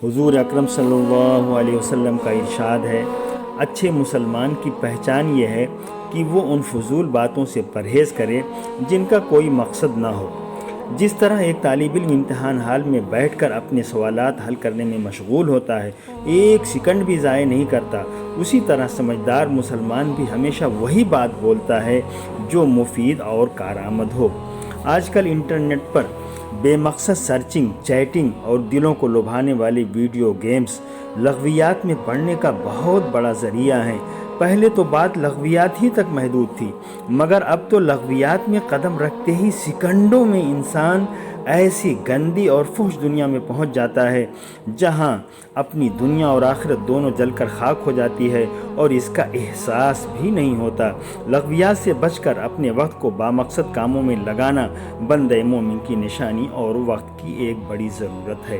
حضور اکرم صلی اللہ علیہ وسلم کا ارشاد ہے، اچھے مسلمان کی پہچان یہ ہے کہ وہ ان فضول باتوں سے پرہیز کرے جن کا کوئی مقصد نہ ہو۔ جس طرح ایک طالب علم امتحان حال میں بیٹھ کر اپنے سوالات حل کرنے میں مشغول ہوتا ہے، ایک سیکنڈ بھی ضائع نہیں کرتا، اسی طرح سمجھدار مسلمان بھی ہمیشہ وہی بات بولتا ہے جو مفید اور کارآمد ہو۔ آج کل انٹرنیٹ پر بے مقصد سرچنگ، چیٹنگ اور دلوں کو لبھانے والی ویڈیو گیمز لغویات میں پڑنے کا بہت بڑا ذریعہ ہیں۔ پہلے تو بات لغویات ہی تک محدود تھی، مگر اب تو لغویات میں قدم رکھتے ہی سیکنڈوں میں انسان ایسی گندی اور فحش دنیا میں پہنچ جاتا ہے جہاں اپنی دنیا اور آخرت دونوں جل کر خاک ہو جاتی ہے اور اس کا احساس بھی نہیں ہوتا۔ لغویات سے بچ کر اپنے وقت کو بامقصد کاموں میں لگانا بندہ مومن کی نشانی اور وقت کی ایک بڑی ضرورت ہے۔